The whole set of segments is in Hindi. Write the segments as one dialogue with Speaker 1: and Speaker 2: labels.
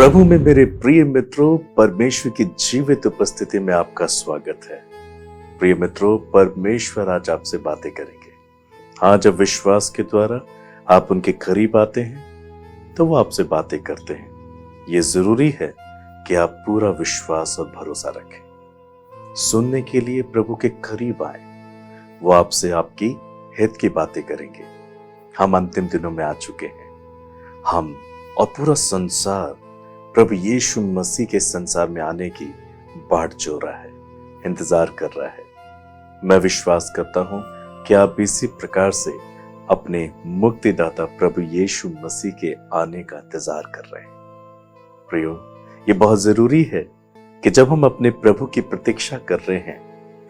Speaker 1: प्रभु में मेरे प्रिय मित्रों, परमेश्वर की जीवित उपस्थिति में आपका स्वागत है। प्रिय मित्रों, परमेश्वर आज आपसे बातें करेंगे। हाँ, जब विश्वास के द्वारा आप उनके करीब आते हैं तो वो आपसे बातें करते हैं। ये जरूरी है कि आप पूरा विश्वास और भरोसा रखें। सुनने के लिए प्रभु के करीब आए, वो आपसे आपकी हित की बातें करेंगे। हम अंतिम दिनों में आ चुके हैं। हम और पूरा संसार प्रभु यीशु मसीह के संसार में आने की बाट जो रहा है, इंतजार कर रहा है। मैं विश्वास करता हूं कि आप इसी प्रकार से अपने मुक्तिदाता प्रभु यीशु मसीह के आने का इंतजार कर रहे हैं। प्रियो, ये बहुत जरूरी है कि जब हम अपने प्रभु की प्रतीक्षा कर रहे हैं,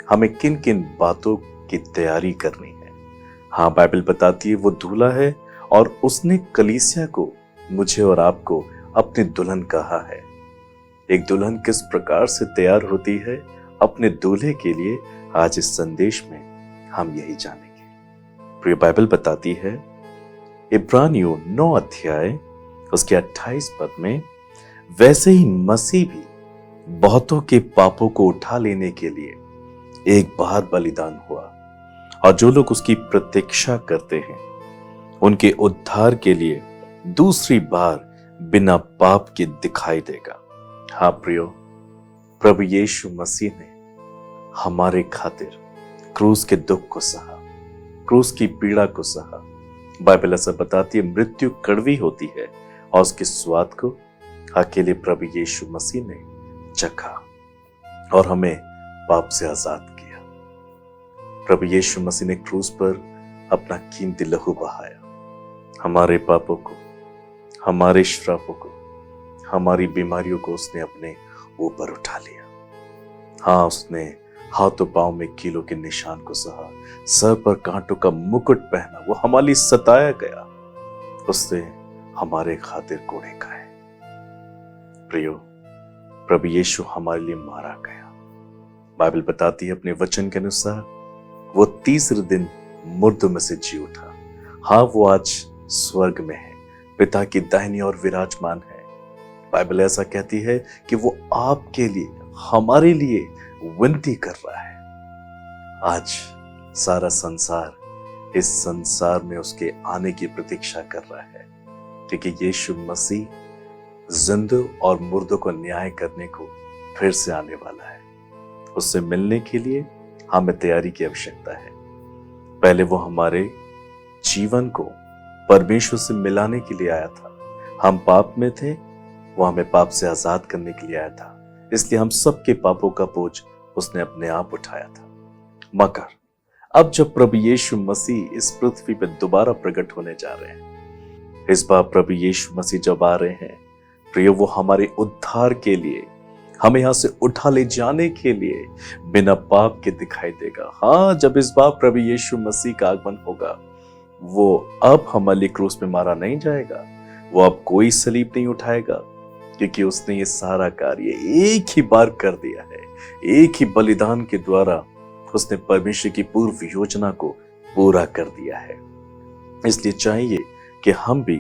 Speaker 1: हमें किन किन बातों की तैयारी करनी है। हाँ, बाइबल बताती है वो दूल्हा है और उसने कलीसिया को, मुझे और आपको अपनी दुल्हन कहा है। एक दुल्हन किस प्रकार से तैयार होती है अपने दूल्हे के लिए, आज इस संदेश में हम यही जानेंगे। प्रिय, बाइबल बताती है इब्रानियों 9 अध्याय उसके 28 पद में, वैसे ही मसीह भी बहुतों के पापों को उठा लेने के लिए एक बार बलिदान हुआ, और जो लोग उसकी प्रतीक्षा करते हैं उनके उद्धार के लिए दूसरी बार बिना पाप के दिखाई देगा। हाँ प्रियो, प्रभु यीशु मसीह ने हमारे खातिर क्रूस के दुख को सहा, क्रूस की पीड़ा को सहा। बाइबल ऐसा बताती है मृत्यु कड़वी होती है और उसके स्वाद को अकेले प्रभु यीशु मसीह ने चखा और हमें पाप से आजाद किया। प्रभु यीशु मसीह ने क्रूस पर अपना कीमती लहू बहाया। हमारे पापों को, हमारे श्रापों को, हमारी बीमारियों को उसने अपने ऊपर उठा लिया। हाँ, उसने हाथों पांव में कीलों के निशान को सहा, सर पर कांटों का मुकुट पहना, वो हमारे लिए सताया गया, उसने हमारे खातिर कोड़े खाए। प्रियो, प्रभु यीशु हमारे लिए मारा गया। बाइबल बताती है अपने वचन के अनुसार वो तीसरे दिन मुर्दों में से जी उठा। हाँ, वो आज स्वर्ग में है, पिता की दाहिनी ओर विराजमान है। बाइबल ऐसा कहती है कि वो आपके लिए, हमारे लिए विनती कर रहा है। आज सारा संसार इस संसार में उसके आने की प्रतीक्षा कर रहा है, क्योंकि यीशु मसीह जिंदों और मुर्दों को न्याय करने को फिर से आने वाला है। उससे मिलने के लिए हमें तैयारी की आवश्यकता है। पहले वो हमारे जीवन को परमेश्वर से मिलाने के लिए आया था। हम पाप में थे, वो हमें पाप से आजाद करने के लिए आया था। इसलिए हम सबके पापों का बोझ उसने अपने आप उठाया था। मगर अब जब प्रभु यीशु मसीह इस पृथ्वी पर दोबारा प्रकट होने जा रहे हैं, इस बार प्रभु यीशु मसीह जब आ रहे हैं, प्रिय, वो हमारे उद्धार के लिए, हमें यहां से उठा ले जाने के लिए बिना पाप के दिखाई देगा। हाँ, जब इस बार प्रभु यीशु मसीह का आगमन होगा, वो अब हमारे लिए क्रूस में मारा नहीं जाएगा, वो अब कोई सलीब नहीं उठाएगा, क्योंकि उसने ये सारा कार्य एक ही बार कर दिया है। एक ही बलिदान के द्वारा उसने परमेश्वर की पूर्व योजना को पूरा कर दिया है। इसलिए चाहिए कि हम भी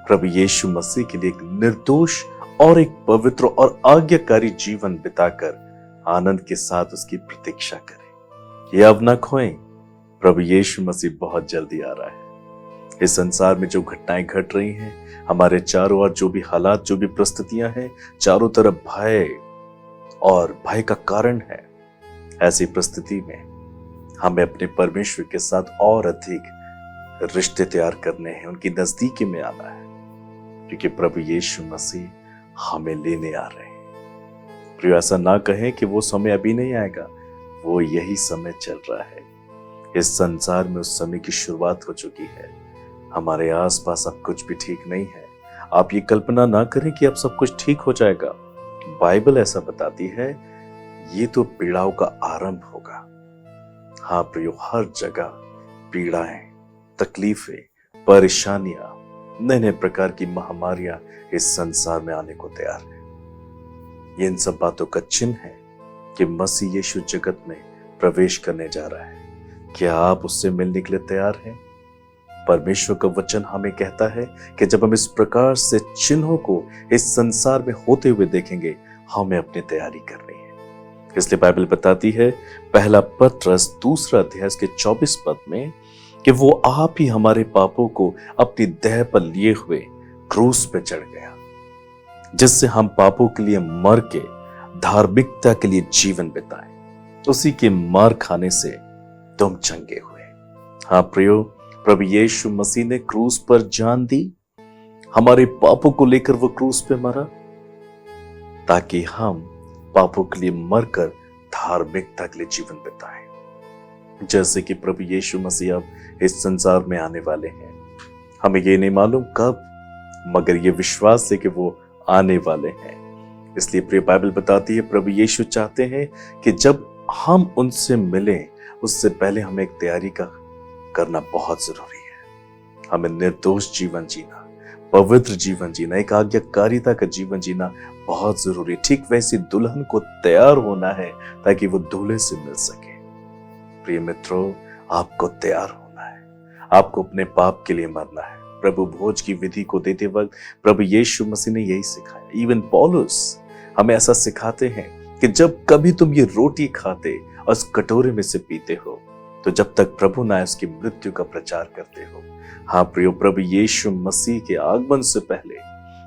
Speaker 1: प्रभु यीशु मसीह के लिए एक निर्दोष और एक पवित्र और आज्ञाकारी जीवन बिताकर आनंद के साथ उसकी प्रतीक्षा करें। ये अब न खोएं, प्रभु यीशु मसीह बहुत जल्दी आ रहा है। इस संसार में जो घटनाएं घट रही हैं, हमारे चारों ओर जो भी हालात, जो भी परिस्थितियां हैं, चारों तरफ भय और भय का कारण है। ऐसी परिस्थिति में हमें अपने परमेश्वर के साथ और अधिक रिश्ते तैयार करने हैं, उनकी नजदीकी में आना है, क्योंकि प्रभु यीशु मसीह हमें लेने आ रहे हैं। प्रिय, ऐसा ना कहें कि वो समय अभी नहीं आएगा, वो यही समय चल रहा है। इस संसार में उस समय की शुरुआत हो चुकी है। हमारे आसपास अब कुछ भी ठीक नहीं है। आप ये कल्पना ना करें कि अब सब कुछ ठीक हो जाएगा। बाइबल ऐसा बताती है ये तो पीड़ाओं का आरंभ होगा। हाँ प्रियो, हर जगह पीड़ाएं, तकलीफें, परेशानियां, नए नए प्रकार की महामारियां इस संसार में आने को तैयार है। ये इन सब बातों का चिन्ह है कि मसीह यीशु जगत में प्रवेश करने जा रहा है। क्या आप उससे मिलने के लिए तैयार हैं? परमेश्वर का वचन हमें कहता है कि जब हम इस प्रकार से चिन्हों को इस संसार में होते हुए देखेंगे, हमें अपनी तैयारी करनी है। इसलिए बाइबल बताती है पहला पत्रस 2 अध्याय के 24 पद में कि वो आप ही हमारे पापों को अपनी देह पर लिए हुए क्रूस पे चढ़ गया, जिससे हम पापों के लिए मर के धार्मिकता के लिए जीवन बिताएं। उसी के मार खाने से तुम चंगे हुए। हाँ प्रियो, प्रभु यीशु मसीह ने क्रूस पर जान दी, हमारे पापों को लेकर वो क्रूस पे मरा, ताकि हम पापों के लिए मरकर धार्मिकता के लिए जीवन बिताएं। जैसे कि प्रभु यीशु मसीह अब इस संसार में आने वाले हैं, हमें ये नहीं मालूम कब, मगर ये विश्वास है कि वो आने वाले हैं। इसलिए प्रिय बाइबल बताती है प्रभु यीशु चाहते हैं कि जब हम उनसे मिलें, उससे पहले हमें एक तैयारी करना बहुत जरूरी है। हमें निर्दोष जीवन जीना, पवित्र जीवन जीना, एक आज्ञाकारिता का जीवन जीना बहुत जरूरी है। ठीक वैसी दुल्हन को तैयार होना है ताकि वो दूल्हे से मिल सके। प्रिय मित्रों, आपको तैयार होना है, आपको अपने पाप के लिए मरना है। प्रभु भोज की विधि को देते वक्त प्रभु यीशु मसीह ने यही सिखाया। इवन पौलुस हमें ऐसा सिखाते हैं कि जब कभी तुम ये रोटी खाते और उस कटोरे में से पीते हो, तो जब तक प्रभु ना उसकी मृत्यु का प्रचार करते हो। हाँ प्रियो, प्रभु यीशु मसीह के आगमन से पहले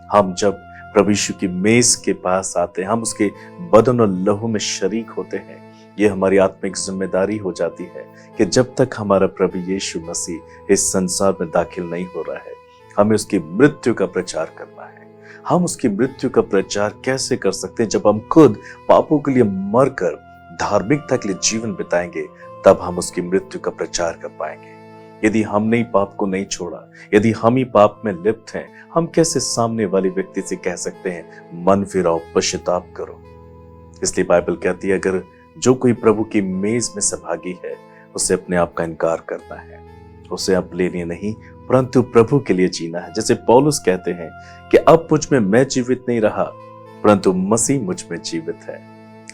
Speaker 1: हम जब प्रभु यीशु की मेज के पास आते हैं, हम उसके बदन और लहू में शरीक होते हैं। ये हमारी आत्मिक जिम्मेदारी हो जाती है कि जब तक हमारा प्रभु यीशु मसीह इस संसार में दाखिल नहीं हो रहा है, हमें उसकी मृत्यु का प्रचार करना है। हम उसकी मृत्यु का प्रचार कैसे कर सकते हैं? जब हम खुद पापों के लिए मरकर धार्मिकता के लिए जीवन बिताएंगे, तब हम उसकी मृत्यु का प्रचार कर पाएंगे। यदि हमने पाप को नहीं छोड़ा, यदि हम ही पाप में लिप्त हैं, हम कैसे सामने वाले व्यक्ति से कह सकते हैं मन फिराओ, पश्चाताप करो? इसलिए बाइबल कहती है अगर जो कोई प्रभु की मेज में सहभागी है, उसे अपने आप का इनकार करना है, उसे अपने लिए नहीं परंतु प्रभु के लिए जीना है। जैसे पौलुस कहते हैं कि अब मुझ में मैं जीवित नहीं रहा, परंतु मसीह मुझ में जीवित है।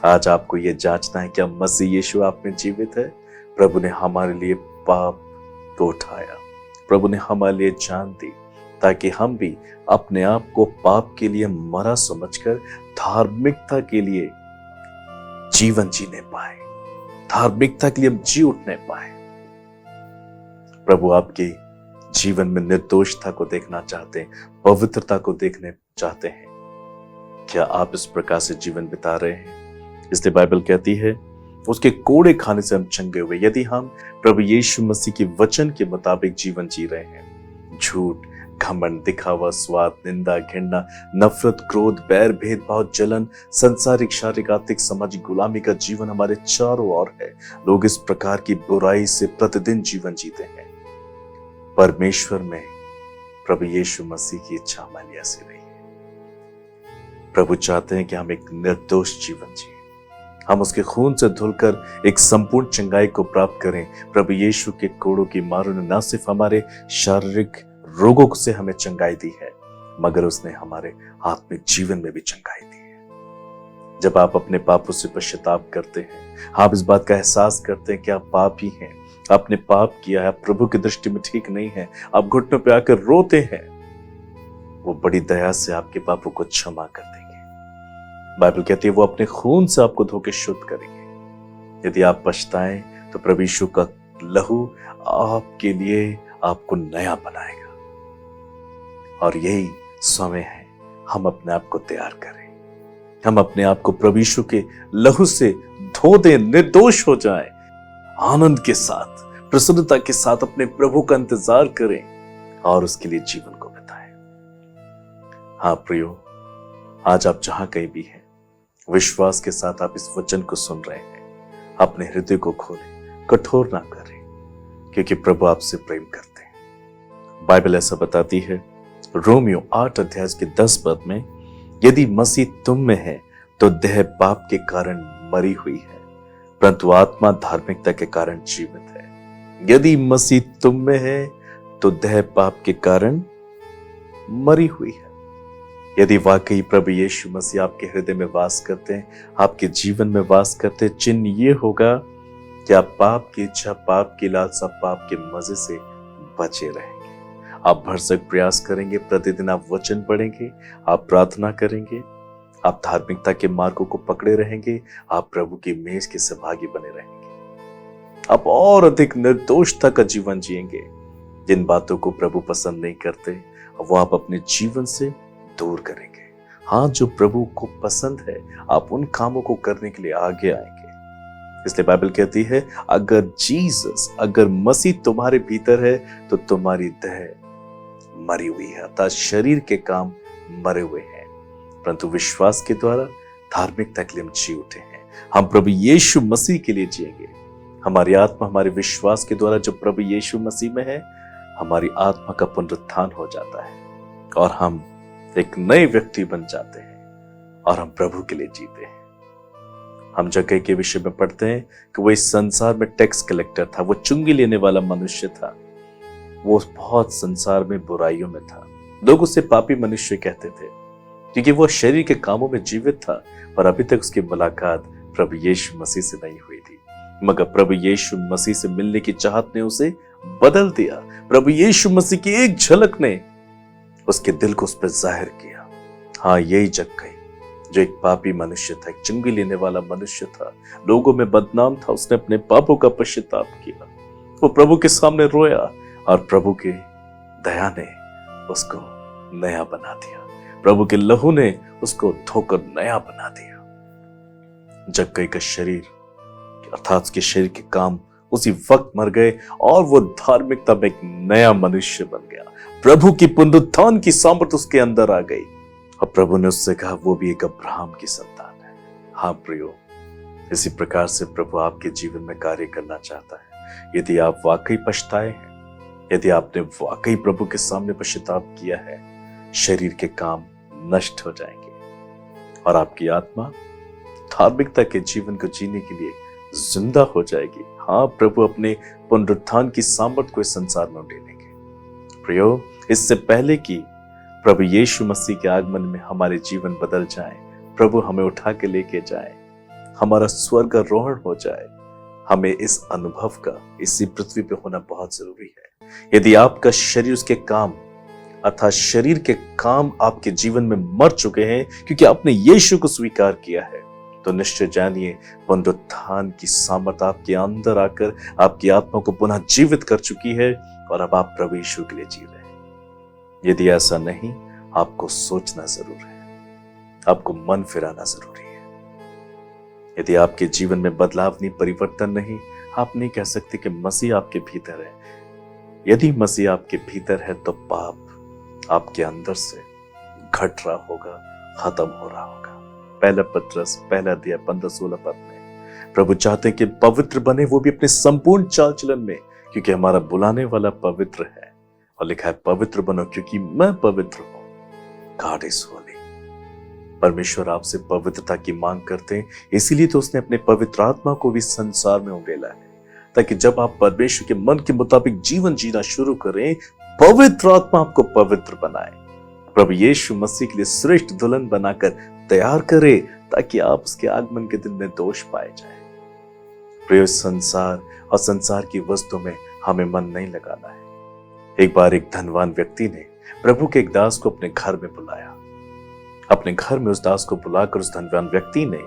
Speaker 1: आज आपको यह जांचना है क्या मसीह यीशु आप में जीवित है? प्रभु ने हमारे लिए पाप को उठाया, प्रभु ने हमारे लिए जान दी, ताकि हम भी अपने आप को पाप के लिए मरा समझकर धार्मिकता के लिए जीवन जीने पाए, धार्मिकता के लिए हम जी उठने पाए। प्रभु आपके जीवन में निर्दोषता को देखना चाहते हैं, पवित्रता को देखने चाहते हैं। क्या आप इस प्रकार से जीवन बिता रहे हैं? इसलिए बाइबल कहती है उसके कोड़े खाने से हम चंगे हुए। यदि हम प्रभु यीशु मसीह के वचन के मुताबिक जीवन जी रहे हैं, झूठ, घमंड, दिखावा, स्वार्थ, निंदा, घृणा, नफरत, क्रोध, बैर, भेदभाव, जलन, संसारिक, शारीरिक, आर्थिक, सामाजिक गुलामी का जीवन हमारे चारों ओर है। लोग इस प्रकार की बुराई से प्रतिदिन जीवन जीते हैं। परमेश्वर में प्रभु यीशु मसीह की इच्छा हमारी ऐसी नहीं है। प्रभु चाहते हैं कि हम एक निर्दोष जीवन जिए, हम उसके खून से धुलकर एक संपूर्ण चंगाई को प्राप्त करें। प्रभु यीशु के कोड़ों की मारों ने न सिर्फ हमारे शारीरिक रोगों से हमें चंगाई दी है, मगर उसने हमारे आत्मिक जीवन में भी चंगाई दी है। जब आप अपने पापों से पश्चाताप करते हैं, आप इस बात का एहसास करते हैं कि आप पापी हैं, आपने पाप किया है, आप प्रभु की दृष्टि में ठीक नहीं है, आप घुटनों पे आकर रोते हैं, वो बड़ी दया से आपके पापों को क्षमा कर देंगे। बाइबल कहती है वो अपने खून से आपको धो के शुद्ध करेंगे। यदि आप पछताएं तो प्रभु यीशु का लहू आपके लिए आपको नया बनाएगा। और यही समय है हम अपने आप को तैयार करें, हम अपने आप को प्रभु यीशु के लहू से धो दें, निर्दोष हो जाएं, आनंद के साथ, प्रसन्नता के साथ अपने प्रभु का इंतजार करें और उसके लिए जीवन को बिताएं। हाँ प्रियो, आज आप जहां कहीं भी हैं, विश्वास के साथ आप इस वचन को सुन रहे हैं, अपने हृदय को खोलें, कठोर ना करें, क्योंकि प्रभु आपसे प्रेम करते हैं। बाइबल ऐसा बताती है रोमियो 8 अध्याय के 10 पद में, यदि मसीह तुम में है तो देह पाप के कारण मरी हुई है, परंतु आत्मा धार्मिकता के कारण जीवित है। यदि मसीह तुम में है तो देह पाप के कारण मरी हुई है। यदि वाकई प्रभु यीशु मसीह आपके हृदय में वास करते हैं, आपके जीवन में वास करते हैं, चिन्ह ये होगा कि आप पाप की इच्छा, पाप की लालसा, पाप के मजे से बचे रहें। आप भरसक प्रयास करेंगे, प्रतिदिन आप वचन पढ़ेंगे, आप प्रार्थना करेंगे, आप धार्मिकता के मार्गों को पकड़े रहेंगे, आप प्रभु की मेज के सहभागी बने रहेंगे। आप और अधिक निर्दोषता का जीवन जिएंगे। जिन बातों को प्रभु पसंद नहीं करते वो आप अपने जीवन से दूर करेंगे। हाँ, जो प्रभु को पसंद है आप उन कामों को करने के लिए आगे आएंगे। इसलिए बाइबल कहती है, अगर मसीह तुम्हारे भीतर है तो तुम्हारी देह मरी हुई है, अर्थात शरीर के काम मरे हुए हैं, परंतु विश्वास के द्वारा धार्मिकता के लिए हम जी उठे हैं। हम प्रभु यीशु मसीह के लिए जिएंगे। हमारी आत्मा हमारे विश्वास के द्वारा जो प्रभु यीशु मसीह में है, हमारी आत्मा का पुनरुत्थान हो जाता है और हम एक नए व्यक्ति बन जाते हैं और हम प्रभु के लिए जीते हैं। हम जक्कई के विषय में पढ़ते हैं कि वो इस संसार में टैक्स कलेक्टर था, वो चुंगी लेने वाला मनुष्य था, वो बहुत संसार में बुराइयों में था। लोग उसे पापी मनुष्य कहते थे क्योंकि वो शरीर के कामों में जीवित था, पर अभी तक उसकी मुलाकात प्रभु यीशु मसीह से नहीं हुई थी। मगर प्रभु यीशु मसीह से मिलने की चाहत ने उसे बदल दिया। प्रभु यीशु मसीह की एक झलक ने उसके दिल को उस पर जाहिर किया। हाँ, यही जक्कई जो एक पापी मनुष्य था, एक चुंगी लेने वाला मनुष्य था, लोगों में बदनाम था, उसने अपने पापों का पश्चाताप किया। वो प्रभु के सामने रोया और प्रभु के दया ने उसको नया बना दिया। प्रभु के लहू ने उसको धोकर नया बना दिया। जक्कई का शरीर अर्थात उसके शरीर के काम उसी वक्त मर गए और वो धार्मिकता में एक नया मनुष्य बन गया। प्रभु की पुनरुत्थान की सामर्थ उसके अंदर आ गई और प्रभु ने उससे कहा वो भी एक अब्राहम की संतान है। हाँ प्रियो, इसी प्रकार से प्रभु आपके जीवन में कार्य करना चाहता है। यदि आप वाकई पछताए हैं, यदि आपने वाकई प्रभु के सामने पश्चाताप किया है, शरीर के काम नष्ट हो जाएंगे और आपकी आत्मा धार्मिकता के जीवन को जीने के लिए जिंदा हो जाएगी। हाँ, प्रभु अपने पुनरुत्थान की सामर्थ को इस संसार में उंडेलेंगे। प्रियो, इससे पहले कि प्रभु यीशु मसीह के आगमन में हमारे जीवन बदल जाए, प्रभु हमें उठा के लेके जाए, हमारा स्वर्गारोहण हो जाए, हमें इस अनुभव का इसी पृथ्वी पे होना बहुत जरूरी है। यदि आपका शरीर उसके काम अर्थात शरीर के काम आपके जीवन में मर चुके हैं क्योंकि आपने यीशु को स्वीकार किया है, तो निश्चय जानिए पुनरुत्थान की सामर्थ आपके अंदर आकर आपकी आत्मा को पुनः जीवित कर चुकी है और अब आप प्रभु यीशु के लिए जी रहे हैं। यदि ऐसा नहीं, आपको सोचना जरूर है, आपको मन फिराना जरूरी है। यदि आपके जीवन में बदलाव नहीं, परिवर्तन नहीं, आप नहीं कह सकते कि मसीह आपके भीतर है। यदि मसीह आपके भीतर है तो पाप आपके अंदर से घट रहा होगा, खत्म हो रहा होगा। पहला पत्रस पहला अध्याय 15-16 पद में प्रभु चाहते हैं कि पवित्र बने, वो भी अपने संपूर्ण चाल चलन में, क्योंकि हमारा बुलाने वाला पवित्र है और लिखा है पवित्र बनो क्योंकि मैं पवित्र हूं। God is Holi. परमेश्वर आपसे पवित्रता की मांग करते हैं, इसीलिए तो उसने अपने पवित्र आत्मा को भी संसार में उंडेला है, ताकि जब आप परमेश्वर के मन के मुताबिक जीवन जीना शुरू करें, पवित्र आत्मा आपको पवित्र बनाए, प्रभु यीशु मसीह के लिए श्रेष्ठ दुल्हन बनाकर तैयार करे, ताकि आप उसके आगमन के दिन में दोष पाए जाए। प्रिय, संसार और संसार की वस्तु में हमें मन नहीं लगाना है। एक बार एक धनवान व्यक्ति ने प्रभु के एक दास को अपने घर में बुलाया। अपने घर में उस दास को बुलाकर उस धनवान व्यक्ति ने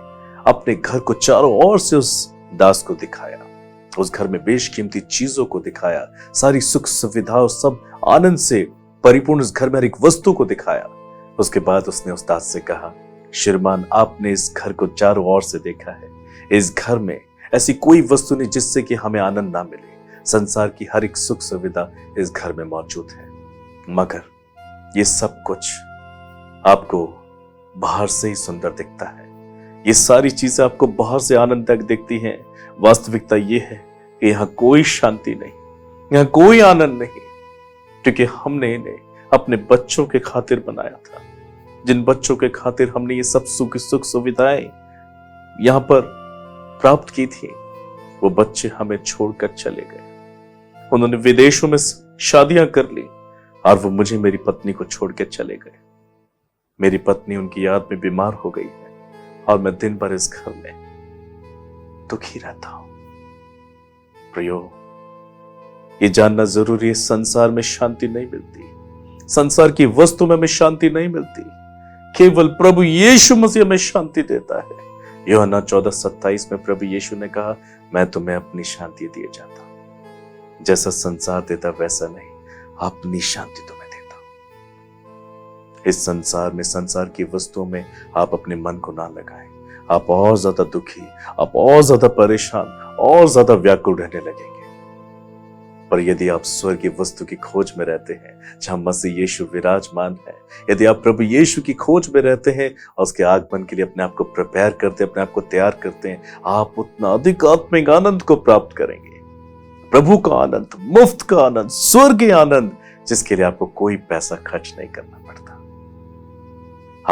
Speaker 1: अपने घर को चारों ओर से उस दास को दिखाया, उस घर में बेशकीमती चीजों को दिखाया, सारी सुख सुविधा और सब आनंद से परिपूर्ण उस घर में हर एक वस्तु को दिखाया। उसके बाद उसने उस दास से कहा, श्रीमान, आपने इस घर को चारों ओर से देखा है, इस घर में ऐसी कोई वस्तु नहीं जिससे कि हमें आनंद ना मिले। संसार की हर एक सुख सुविधा इस घर में मौजूद है, मगर ये सब कुछ आपको बाहर से ही सुंदर दिखता है, ये सारी चीजें आपको बाहर से आनंददायक दिखती हैं। वास्तविकता ये है कि यहाँ कोई शांति नहीं, यहाँ कोई आनंद नहीं, क्योंकि हमने इन्हें अपने बच्चों के खातिर बनाया था। जिन बच्चों के खातिर हमने ये सब सुख सुविधाएं यहाँ पर प्राप्त की थी, वो बच्चे हमें छोड़कर चले गए। उन्होंने विदेशों में शादियां कर ली और वो मुझे, मेरी पत्नी को छोड़ के चले गए। मेरी पत्नी उनकी याद में बीमार हो गई है और मैं दिन भर इस घर में दुखी रहता हूं। प्रियो, ये जानना जरूरी है, संसार में शांति नहीं मिलती, संसार की वस्तु में हमें शांति नहीं मिलती, केवल प्रभु यीशु मसीह हमें शांति देता है। यूहन्ना 14:27 में प्रभु यीशु ने कहा, मैं तुम्हें अपनी शांति दिए जाता हूं, जैसा संसार देता वैसा नहीं, अपनी शांति तुम्हें देता हूं। इस संसार में, संसार की वस्तुओं में आप अपने मन को ना लगाएं। आप और ज्यादा दुखी, आप और ज्यादा परेशान, और ज्यादा व्याकुल रहने लगेंगे। पर यदि आप स्वर्ग की वस्तु की खोज में रहते हैं, जहां मसीह यीशु विराजमान है, यदि आप प्रभु यीशु की खोज में रहते हैं और उसके आगमन के लिए अपने आप को प्रिपेयर करते हैं, अपने आप को तैयार करते हैं, आप उतना अधिक आत्मिक आनंद को प्राप्त करेंगे। प्रभु का आनंद, मुफ्त का आनंद, स्वर्गीय आनंद, जिसके लिए आपको कोई पैसा खर्च नहीं करना पड़ता।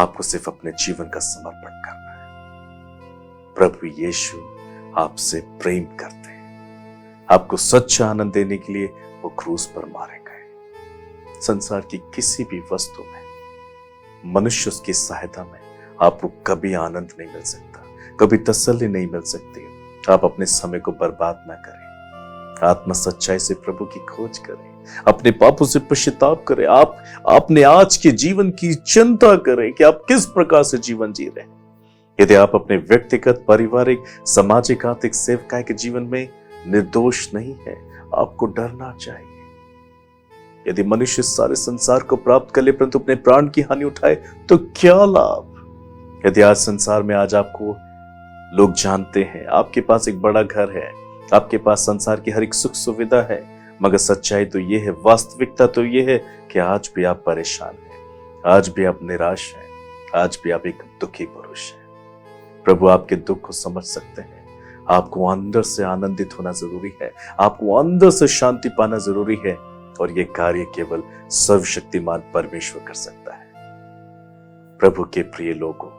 Speaker 1: आपको सिर्फ अपने जीवन का समर्पण करना है। प्रभु यीशु आपसे प्रेम करते हैं। आपको सच्चा आनंद देने के लिए वो क्रूस पर मारे गए। संसार की किसी भी वस्तु में, मनुष्य उसकी सहायता में आपको कभी आनंद नहीं मिल सकता, कभी तसल्ली नहीं मिल सकती। आप अपने समय को बर्बाद ना करें, आत्मा सच्चाई से प्रभु की खोज करें, अपने पापों से पश्चाताप करें। आप अपने आज के जीवन की चिंता करें कि आप किस प्रकार से जीवन जी रहे हैं। यदि आप अपने व्यक्तिगत, पारिवारिक, सामाजिक, आर्थिक, सेवकाई के जीवन में निर्दोष नहीं है, आपको डरना चाहिए। यदि मनुष्य सारे संसार को प्राप्त कर ले परंतु अपने प्राण की हानि उठाए तो क्या लाभ। यदि आज संसार में आज आपको लोग जानते हैं, आपके पास एक बड़ा घर है, आपके पास संसार की हर एक सुख सुविधा है, मगर सच्चाई तो यह है, वास्तविकता तो यह है कि आज भी आप परेशान हैं, आज भी आप निराश हैं, आज भी आप एक दुखी पुरुष हैं। प्रभु आपके दुख को समझ सकते हैं। आपको अंदर से आनंदित होना जरूरी है, आपको अंदर से शांति पाना जरूरी है, और यह कार्य केवल सर्वशक्तिमान परमेश्वर कर सकता है। प्रभु के प्रिय लोगों,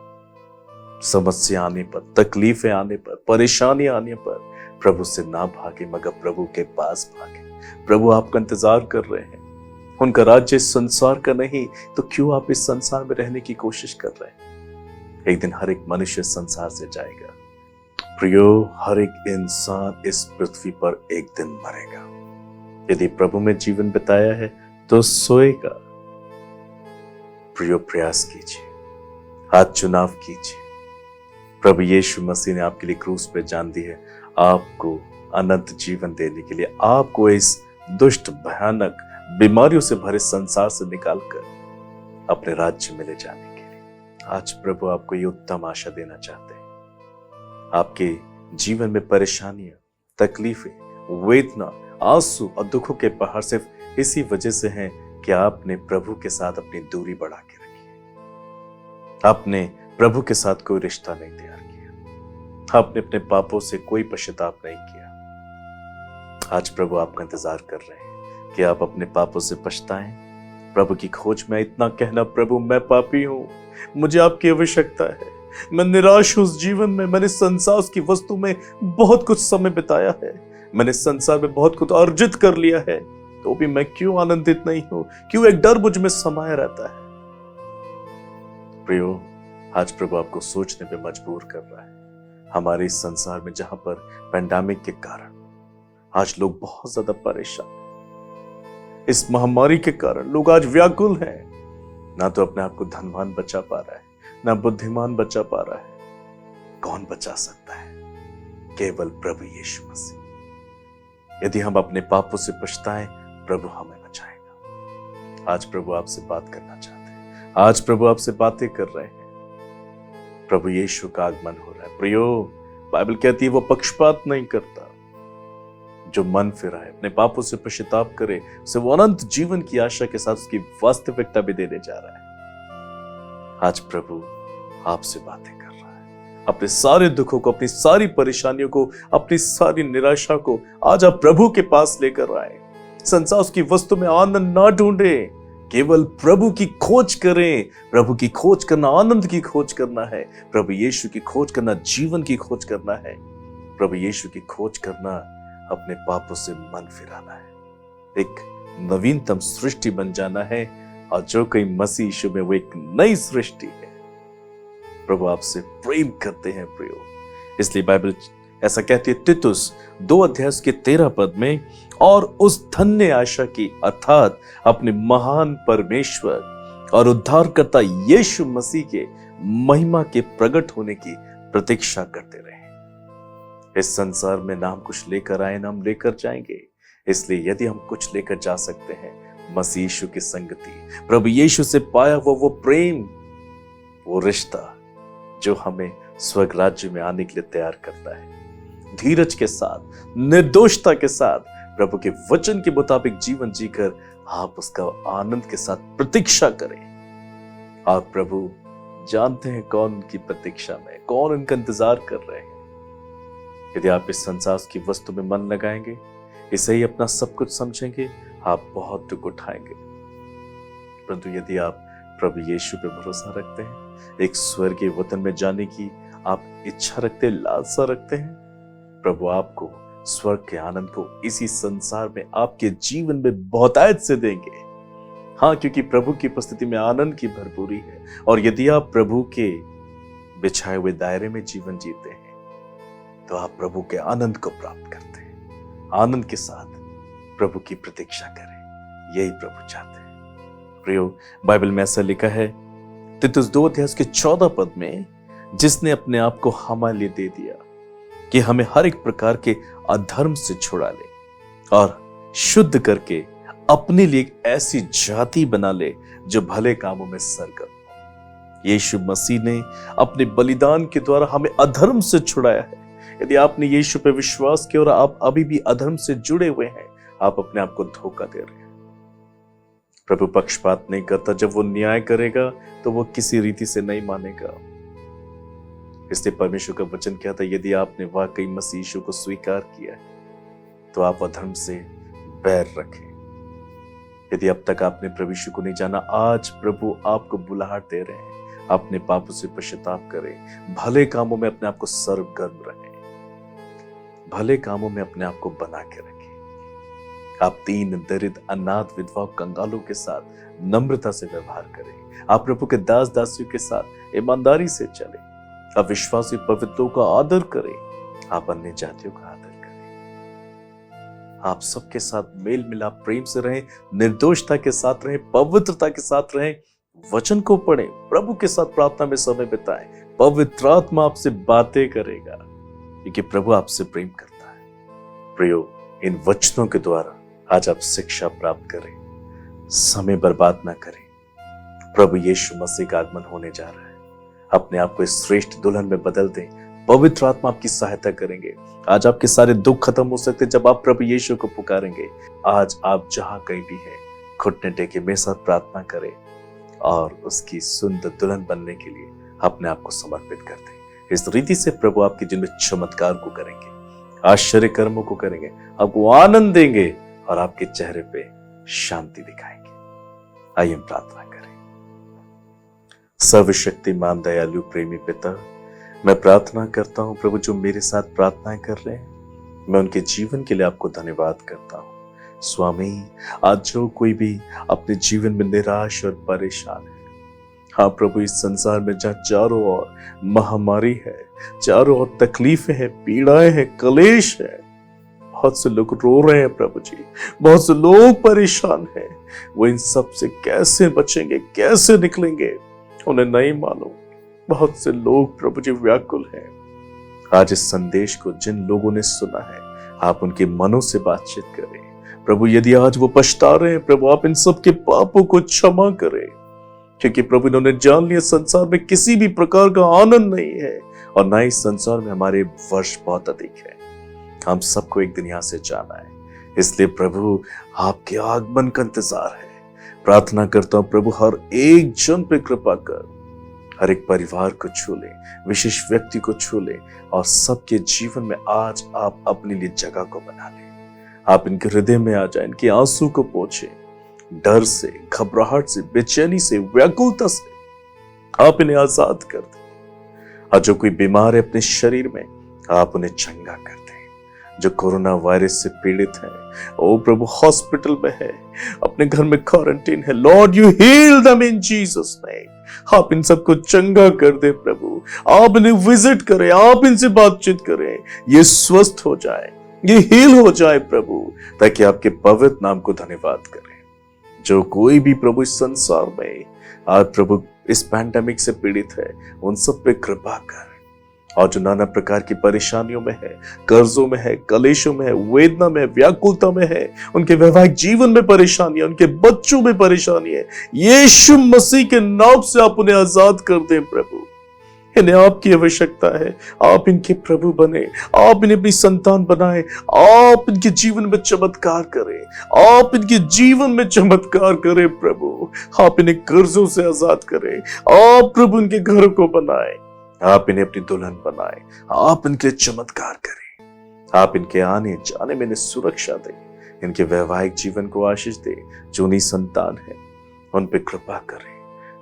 Speaker 1: समस्या आने पर, तकलीफें आने पर, परेशानी आने पर प्रभु से ना भागे, मगर प्रभु के पास भागे। प्रभु आपका इंतजार कर रहे हैं। उनका राज्य इस संसार का नहीं, तो क्यों आप इस संसार में रहने की कोशिश कर रहे हैं। एक दिन हर एक मनुष्य संसार से जाएगा। प्रियो, हर एक इंसान इस पृथ्वी पर एक दिन मरेगा। यदि प्रभु में जीवन बिताया है तो सोएगा। प्रियो, प्रयास कीजिए, आज चुनाव कीजिए। प्रभु यीशु मसीह ने आपके लिए क्रूस पे जान दी है, आपको अनंत जीवन देने के लिए, आपको इस दुष्ट, भयानक, बीमारियों से भरे संसार से निकालकर अपने राज्य में ले जाने के लिए। आज प्रभु आपको ये उत्तम आशा देना चाहते हैं। आपके जीवन में परेशानियां, तकलीफें, वेदना, आंसू और दुखों के पहाड़ सिर्फ इसी वजह से हैं कि आपने प्रभु के साथ अपनी दूरी बढ़ा के रखी है। आपने प्रभु के साथ कोई रिश्ता नहीं तैयार किया, आपने अपने पापों से कोई पश्चाताप नहीं किया। आज प्रभु आपका इंतजार कर रहे हैं कि आप अपने पापों से पछताएं। प्रभु की खोज में इतना कहना, प्रभु मैं पापी हूं, मुझे आपकी आवश्यकता है, मैं निराश हूं उस जीवन में, मैंने संसार की वस्तु में बहुत कुछ समय बिताया है, मैंने संसार में बहुत कुछ अर्जित कर लिया है, तो भी मैं क्यों आनंदित नहीं हूं, क्यों एक डर मुझ में समाया रहता है। प्रियो, आज प्रभु आपको सोचने पे मजबूर कर रहा है। हमारे इस संसार में जहां पर पैंडेमिक के कारण आज लोग बहुत ज्यादा परेशान हैं, इस महामारी के कारण लोग आज व्याकुल हैं, ना तो अपने आप को धनवान बचा पा रहा है, ना बुद्धिमान बचा पा रहा है। कौन बचा सकता है? केवल प्रभु यीशु मसीह। यदि हम अपने पापों से पछताएं, प्रभु हमें बचाएगा। आज प्रभु आपसे बात करना चाहते हैं, आज प्रभु आपसे बातें कर रहे हैं। प्रभु यीशु का आगमन हो रहा है। प्रियो, बाइबल कहती है वो पक्षपात नहीं करता। जो मन फिरा है, अपने पापों से पश्चाताप करे, उसे वो अनंत जीवन की आशा के साथ उसकी वास्तविकता भी देने जा रहा है। आज प्रभु आपसे बातें कर रहा है। अपने सारे दुखों को, अपनी सारी परेशानियों को, अपनी सारी निराशा को आज आप प्रभु के पास लेकर आए। संसार की वस्तु में आनंद ना ढूंढे, केवल प्रभु की खोज करें। प्रभु की खोज करना आनंद की खोज करना है, प्रभु यीशु की खोज करना जीवन की खोज करना है, प्रभु यीशु की खोज करना अपने पापों से मन फिराना है, एक नवीनतम सृष्टि बन जाना है। और जो कोई मसीह यीशु में, वो एक नई सृष्टि है। प्रभु आपसे प्रेम करते हैं प्रियो, इसलिए बाइबल ऐसा कहती है तीतुस 2 अध्याय के 13 पद में, और उस धन्य आशा की अर्थात अपने महान परमेश्वर और उद्धारकर्ता यीशु मसीह के महिमा के प्रकट होने की प्रतीक्षा करते रहे। इस संसार में ना हम कुछ लेकर आए ना हम लेकर जाएंगे, इसलिए यदि हम कुछ लेकर जा सकते हैं, मसीह यीशु की संगति, प्रभु यीशु से पाया हुआ वो प्रेम, वो रिश्ता जो हमें स्वर्ग राज्य में आने के लिए तैयार करता है। धीरज के साथ, निर्दोषता के साथ प्रभु के वचन के मुताबिक जीवन जीकर आप उसका आनंद के साथ प्रतीक्षा करें। आप प्रभु जानते हैं कौन उनकी प्रतीक्षा में, कौन उनका इंतजार कर रहे हैं। यदि आप इस संसार की वस्तु में मन लगाएंगे, इसे ही अपना सब कुछ समझेंगे, आप बहुत दुख उठाएंगे। परंतु यदि आप प्रभु यीशु पे भरोसा रखते हैं, एक स्वर्गीय वतन में जाने की आप इच्छा रखते हैं, लालसा रखते हैं, प्रभु आपको स्वर्ग के आनंद को इसी संसार में आपके जीवन में बहुतायत से देंगे। हाँ, क्योंकि प्रभु की उपस्थिति में आनंद की भरपूरी है। और यदि आप प्रभु के बिछाए हुए दायरे में जीवन जीते हैं, तो आप प्रभु के आनंद को प्राप्त करते हैं। आनंद के साथ प्रभु की प्रतीक्षा करें, यही प्रभु चाहते हैं। प्रियो, बाइबल में ऐसा लिखा है तीतुस 2 अध्याय के 14 पद में, जिसने अपने आप को हमारे लिए दे दिया कि हमें हर एक प्रकार के अधर्म से छुड़ा ले और शुद्ध करके अपने लिए एक ऐसी जाति बना ले जो भले कामों में सरगर्म हो। यीशु मसीह ने अपने बलिदान के द्वारा हमें अधर्म से छुड़ाया है। यदि आपने यीशु पे विश्वास किया और आप अभी भी अधर्म से जुड़े हुए हैं, आप अपने आप को धोखा दे रहे हैं। प्रभु पक्षपात नहीं करता, जब वो न्याय करेगा तो वो किसी रीति से नहीं मानेगा। इसलिए परमेश्वर का वचन कहता है, यदि आपने वाकई मसीह यीशु को स्वीकार किया है, तो आप अधर्म से बैर रखें। यदि अब तक आपने प्रभु यीशु को नहीं जाना, आज प्रभु आपको बुलाहट दे रहे हैं, अपने पापों से पश्चाताप करें, भले कामों में अपने आप को सर्वगर्म रखें, भले कामों में अपने आप को बना के रखें। आप दीन, दरिद्र, अनाथ, विधवा, कंगालों के साथ नम्रता से व्यवहार करें। आप प्रभु के दास दासियों के साथ ईमानदारी से चलें। आप विश्वासी पवित्रों का आदर करें, आप अन्य जातियों का आदर करें। आप सबके साथ मेल मिलाप प्रेम से रहें, निर्दोषता के साथ रहें, पवित्रता के साथ रहें, वचन को पढ़ें, प्रभु के साथ प्रार्थना में समय बिताएं। पवित्र आत्मा आपसे बातें करेगा, क्योंकि प्रभु आपसे प्रेम करता है। प्रियो, इन वचनों के द्वारा आज आप शिक्षा प्राप्त करें, समय बर्बाद ना करें। प्रभु यीशु मसीह का आगमन होने जा रहा है। अपने आप को इस श्रेष्ठ दुल्हन में बदल दें, पवित्र आत्मा आपकी सहायता करेंगे। आज आपके सारे दुख खत्म हो सकते जब आप प्रभु यीशु को पुकारेंगे। आज आप जहां कहीं भी हैं, घुटने टेके मेरे साथ प्रार्थना करें और उसकी सुंदर दुल्हन बनने के लिए अपने आप को समर्पित कर दें। इस रीति से प्रभु आपके जिनमें चमत्कार को करेंगे, आश्चर्य कर्मों को करेंगे, आपको आनंद देंगे और आपके चेहरे पे शांति दिखाएंगे। आइए हम प्रार्थना करें। सर्वशक्तिमान दयालु प्रेमी पिता, मैं प्रार्थना करता हूं प्रभु, जो मेरे साथ प्रार्थनाएं कर रहे हैं, मैं उनके जीवन के लिए आपको धन्यवाद करता हूं। स्वामी, आज जो कोई भी अपने जीवन में निराश और परेशान है, हाँ प्रभु, इस संसार में जहाँ चारों ओर महामारी है, चारों ओर तकलीफें हैं, पीड़ाएं हैं, कलेश है, बहुत से लोग रो रहे हैं प्रभु जी, बहुत से लोग परेशान हैं, वो इन सब से कैसे बचेंगे, कैसे निकलेंगे, उन्हें नहीं मालूम। बहुत से लोग प्रभु जी व्याकुल हैं। आज इस संदेश को जिन लोगों ने सुना है, आप उनके मनों से बातचीत करें प्रभु। यदि आज वो पछता रहे हैं प्रभु, आप इन सब के पापों को क्षमा करें, क्योंकि प्रभु इन्होंने जान लिया संसार में किसी भी प्रकार का आनंद नहीं है और ना इस संसार में हमारे वर्ष बहुत अधिक है। हम सबको एक दिन यहाँ से जाना है, इसलिए प्रभु आपके आगमन का इंतजार है। प्रार्थना करता हूँ प्रभु, हर एक जन पे कृपा कर, हर एक परिवार को छू ले, विशेष व्यक्ति को छू ले और सबके जीवन में आज आप अपने लिए जगह को बना ले। आप इनके हृदय में आ जाए, इनके आंसू को पोंछे, डर से, घबराहट से, बेचैनी से, व्याकुलता से आप इन्हें आजाद कर दें। और जो कोई बीमार है अपने शरीर में, आप उन्हें चंगा कर दें। जो कोरोना वायरस से पीड़ित है, ओ प्रभु हॉस्पिटल में है, अपने घर में क्वारंटीन है, Lord you heal them in Jesus name. आप इन सबको चंगा कर दे प्रभु। आप इन्हें विजिट करें, आप इनसे बातचीत करें, ये स्वस्थ हो जाए, ये हील हो जाए प्रभु, ताकि आपके पवित्र नाम को धन्यवाद करें। जो कोई भी प्रभु इस संसार में आज प्रभु इस पैंडेमिक से पीड़ित है, उन सब पे कृपा कर। और जो नाना प्रकार की परेशानियों में है, कर्जों में है, कलेशों में है, वेदना में, व्याकुलता में है, उनके वैवाहिक जीवन में परेशानी है, उनके बच्चों में परेशानी है, यीशु मसीह के नाम से आप उन्हें आजाद कर दें प्रभु। इन्हें आपकी आवश्यकता है, आप इनके प्रभु बने, आप इन्हें अपनी संतान बनाए, आप इनके जीवन में चमत्कार करें, आप इनके जीवन में चमत्कार करें प्रभु। आप इन्हें कर्जों से आजाद करें, आप प्रभु इनके घर को बनाए, आप इन्हें अपनी दुल्हन बनाए, आप इनके लिए चमत्कार करें, आप इनके आने जाने में इन्हें सुरक्षा दें, इनके वैवाहिक जीवन को आशीष दें। जो उन्हीं संतान है उन पे कृपा करें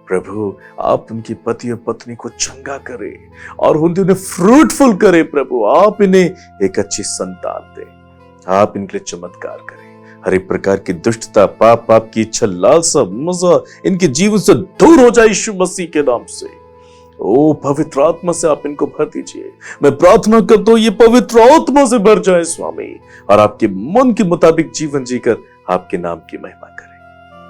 Speaker 1: प्रभु। आप उनकी पति और पत्नी को चंगा करें और उन्हें फ्रूटफुल करें प्रभु। आप इन्हें एक अच्छी संतान दें, आप इनके लिए चमत्कार करें। हर एक प्रकार की दुष्टता, पाप की इच्छा, लालसा, मजा इनके जीवन से दूर हो जाए यीशु मसीह के नाम से। ओ पवित्र आत्मा से आप इनको भर दीजिए। मैं प्रार्थना करता हूं ये पवित्र आत्मा से भर जाए स्वामी, और आपके मन के मुताबिक जीवन जीकर आपके नाम की महिमा करें।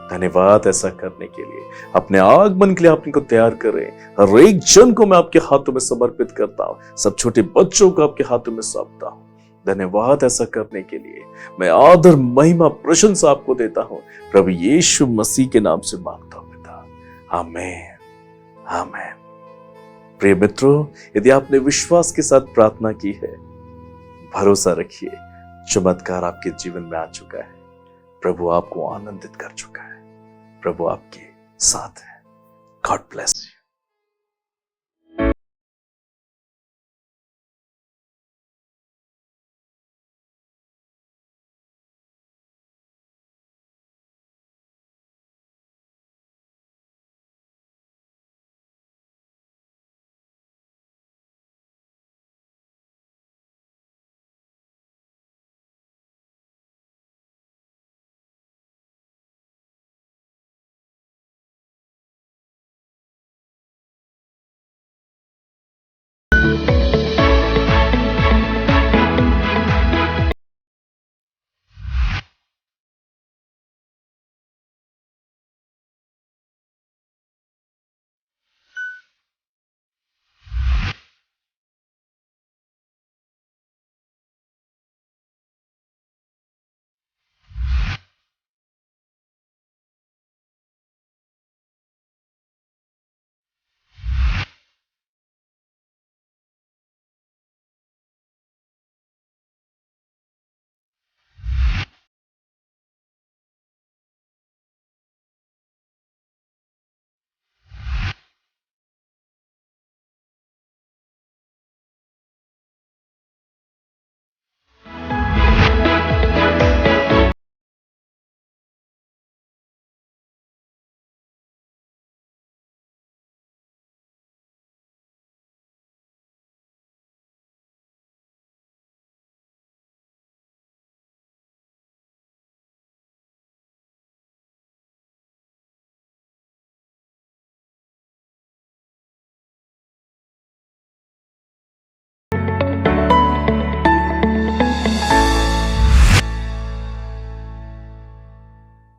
Speaker 1: धन्यवाद ऐसा करने के लिए। अपने आगमन के लिए आप इनको तैयार करें। हर एक जन को मैं आपके हाथों में समर्पित करता हूं, सब छोटे बच्चों को आपके हाथों में सौंपता हूं। धन्यवाद ऐसा करने के लिए। मैं आदर, महिमा, प्रशंसा आपको देता हूं प्रभु यीशु मसीह के नाम से मांगता हूं पिता, आमीन, आमीन। प्रिय मित्रों, यदि आपने विश्वास के साथ प्रार्थना की है, भरोसा रखिए, चमत्कार आपके जीवन में आ चुका है। प्रभु आपको आनंदित कर चुका है, प्रभु आपके साथ है। God bless.